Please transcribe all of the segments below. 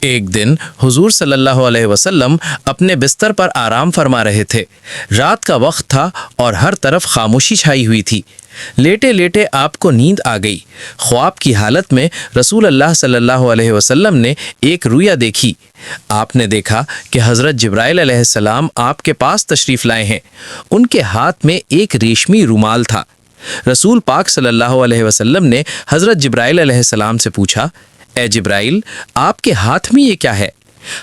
ایک دن حضور صلی اللہ علیہ وسلم اپنے بستر پر آرام فرما رہے تھے۔ رات کا وقت تھا اور ہر طرف خاموشی چھائی ہوئی تھی۔ لیٹے لیٹے آپ کو نیند آ گئی۔ خواب کی حالت میں رسول اللہ صلی اللہ علیہ وسلم نے ایک رؤیا دیکھی۔ آپ نے دیکھا کہ حضرت جبرائیل علیہ السلام آپ کے پاس تشریف لائے ہیں۔ ان کے ہاتھ میں ایک ریشمی رومال تھا۔ رسول پاک صلی اللہ علیہ وسلم نے حضرت جبرائیل علیہ السلام سے پوچھا، اے جبرائیل، آپ کے ہاتھ میں یہ کیا ہے؟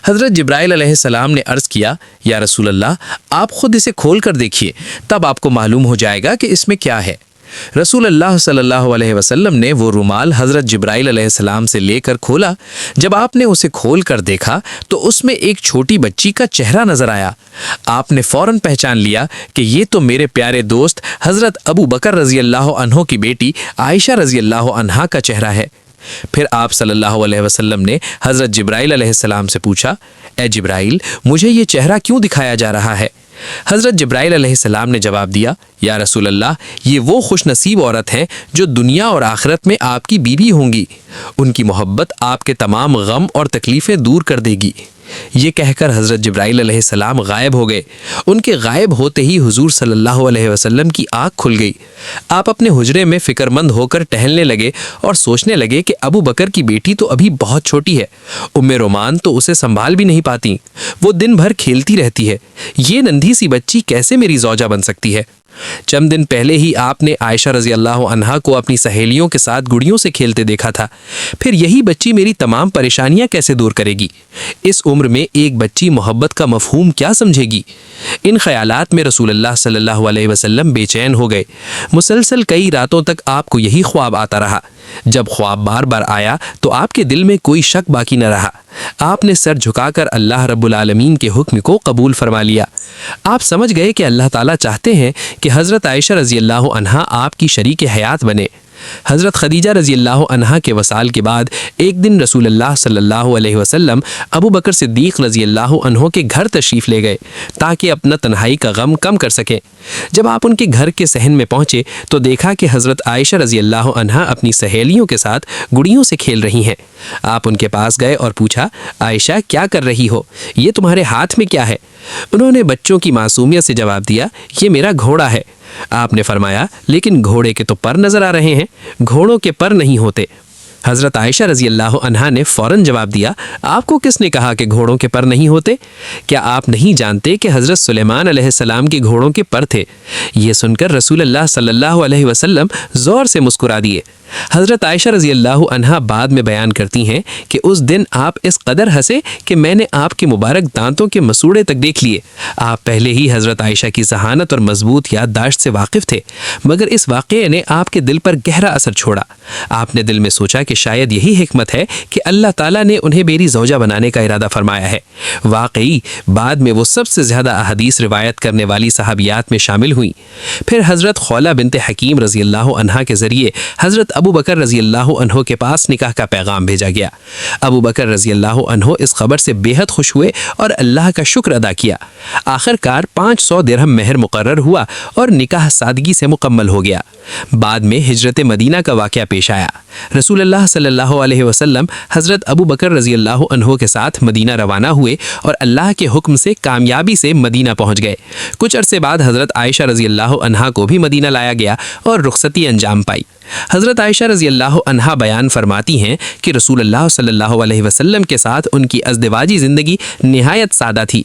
حضرت جبرائیل علیہ السلام نے عرض کیا، یا رسول اللہ، آپ خود اسے کھول کر دیکھیے، تب آپ کو معلوم ہو جائے گا کہ اس میں کیا ہے۔ رسول اللہ صلی اللہ علیہ وسلم نے وہ رومال حضرت جبرائیل علیہ السلام سے لے کر کھولا۔ جب آپ نے اسے کھول کر دیکھا تو اس میں ایک چھوٹی بچی کا چہرہ نظر آیا۔ آپ نے فوراً پہچان لیا کہ یہ تو میرے پیارے دوست حضرت ابو بکر رضی اللہ عنہ کی بیٹی عائشہ رضی اللہ عنہا کا چہرہ ہے۔ پھر آپ صلی اللہ علیہ وسلم نے حضرت جبرائیل علیہ السلام سے پوچھا، اے جبرائیل، مجھے یہ چہرہ کیوں دکھایا جا رہا ہے؟ حضرت جبرائیل علیہ السلام نے جواب دیا، یا رسول اللہ، یہ وہ خوش نصیب عورت ہیں جو دنیا اور آخرت میں آپ کی بیوی ہوں گی۔ ان کی محبت آپ کے تمام غم اور تکلیفیں دور کر دے گی۔ یہ کہہ کر حضرت جبرائیل علیہ السلام غائب ہو گئے۔ ان کے غائب ہوتے ہی حضور صلی اللہ علیہ وسلم کی آنکھ کھل گئی۔ آپ اپنے حجرے میں فکر مند ہو کر ٹہلنے لگے اور سوچنے لگے کہ ابو بکر کی بیٹی تو ابھی بہت چھوٹی ہے، ام رومان تو اسے سنبھال بھی نہیں پاتی، وہ دن بھر کھیلتی رہتی ہے، یہ ننھی سی بچی کیسے میری زوجہ بن سکتی ہے؟ چند دن پہلے ہی آپ نے عائشہ رضی اللہ عنہا کو اپنی سہیلیوں کے ساتھ گڑیوں سے کھیلتے دیکھا تھا، پھر یہی بچی میری تمام پریشانیاں کیسے دور کرے گی؟ اس عمر میں ایک بچی محبت کا مفہوم کیا سمجھے گی؟ ان خیالات میں رسول اللہ صلی اللہ علیہ وسلم بے چین ہو گئے۔ مسلسل کئی راتوں تک آپ کو یہی خواب آتا رہا۔ جب خواب بار بار آیا تو آپ کے دل میں کوئی شک باقی نہ رہا۔ آپ نے سر جھکا کر اللہ رب العالمین کے حکم کو قبول فرما لیا۔ آپ سمجھ گئے کہ اللہ تعالیٰ چاہتے ہیں کہ حضرت عائشہ رضی اللہ عنہا آپ کی شریک حیات بنے۔ حضرت خدیجہ رضی اللہ عنہا کے وصال کے بعد ایک دن رسول اللہ صلی اللہ علیہ وسلم ابو بکر صدیق رضی اللہ عنہ کے گھر تشریف لے گئے تاکہ اپنا تنہائی کا غم کم کر سکیں۔ جب آپ ان کے گھر کے صحن میں پہنچے تو دیکھا کہ حضرت عائشہ رضی اللہ عنہا اپنی سہیلیوں کے ساتھ گڑیوں سے کھیل رہی ہیں۔ آپ ان کے پاس گئے اور پوچھا، عائشہ، کیا کر رہی ہو؟ یہ تمہارے ہاتھ میں کیا ہے؟ انہوں نے بچوں کی معصومیت سے جواب دیا، یہ میرا گھوڑا ہے۔ آپ نے فرمایا، لیکن گھوڑے کے تو پر نظر آ رہے ہیں، گھوڑوں کے پر نہیں ہوتے۔ حضرت عائشہ رضی اللہ عنہا نے فوراً جواب دیا، آپ کو کس نے کہا کہ گھوڑوں کے پر نہیں ہوتے؟ کیا آپ نہیں جانتے کہ حضرت سلیمان علیہ السلام کے گھوڑوں کے پر تھے؟ یہ سن کر رسول اللہ صلی اللہ علیہ وسلم زور سے مسکرا دیے۔ حضرت عائشہ رضی اللہ عنہا بعد میں بیان کرتی ہیں کہ اس دن آپ اس قدر ہنسے کہ میں نے آپ کے مبارک دانتوں کے مسوڑے تک دیکھ لیے۔ آپ پہلے ہی حضرت عائشہ کی ذہانت اور مضبوط یادداشت سے واقف تھے، مگر اس واقعے نے آپ کے دل پر گہرا اثر چھوڑا۔ آپ نے دل میں سوچا کہ شاید یہی حکمت ہے کہ اللہ تعالیٰ نے انہیں میری زوجہ بنانے کا ارادہ فرمایا ہے۔ واقعی بعد میں وہ سب سے زیادہ احادیث روایت کرنے والی صحابیات میں شامل ہوئیں۔ پھر حضرت خولہ بنت حکیم رضی اللہ عنہا کے ذریعے حضرت ابو بکر رضی اللہ عنہ کے پاس نکاح کا پیغام بھیجا گیا۔ ابو بکر رضی اللہ عنہ اس خبر سے بے حد خوش ہوئے اور اللہ کا شکر ادا کیا۔ آخر کار 500 درہم مہر مقرر ہوا اور نکاح سادگی سے مکمل ہو گیا۔ بعد میں ہجرت مدینہ کا واقعہ پیش آیا۔ رسول اللہ صلی اللہ علیہ وسلم حضرت ابو بکر رضی اللہ عنہ کے ساتھ مدینہ روانہ ہوئے اور اللہ کے حکم سے کامیابی سے مدینہ پہنچ گئے۔ کچھ عرصے بعد حضرت عائشہ رضی اللہ عنہا کو بھی مدینہ لایا گیا اور رخصتی انجام پائی۔ حضرت عائشہ رضی اللہ عنہا بیان فرماتی ہیں کہ رسول اللہ صلی اللہ علیہ وسلم کے ساتھ ان کی ازدواجی زندگی نہایت سادہ تھی۔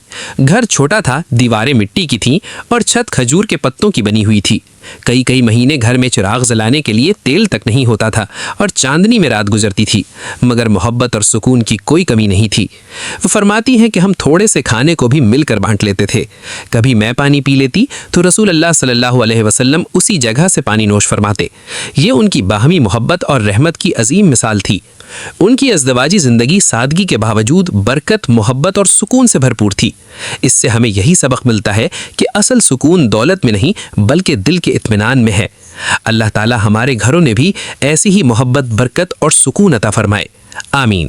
گھر چھوٹا تھا، دیواریں مٹی کی تھیں اور چھت کھجور کے پتوں کی بنی ہوئی تھی۔ کئی مہینے گھر میں چراغ جلانے کے لیے تیل تک نہیں ہوتا تھا اور چاندنی میں رات گزرتی تھی، مگر محبت اور سکون کی کوئی کمی نہیں تھی۔ وہ فرماتی ہیں کہ ہم تھوڑے سے کھانے کو بھی مل کر بانٹ لیتے تھے۔ کبھی میں پانی پی لیتی تو رسول اللہ صلی اللہ علیہ وسلم اسی جگہ سے پانی نوش فرماتے۔ یہ ان کی باہمی محبت اور رحمت کی عظیم مثال تھی۔ ان کی ازدواجی زندگی سادگی کے باوجود برکت، محبت اور سکون سے بھرپور تھی۔ اس سے ہمیں یہی سبق ملتا ہے کہ اصل سکون دولت میں نہیں بلکہ دل کے اطمینان میں ہے۔ اللہ تعالی ہمارے گھروں میں بھی ایسی ہی محبت، برکت اور سکون عطا فرمائے۔ آمین۔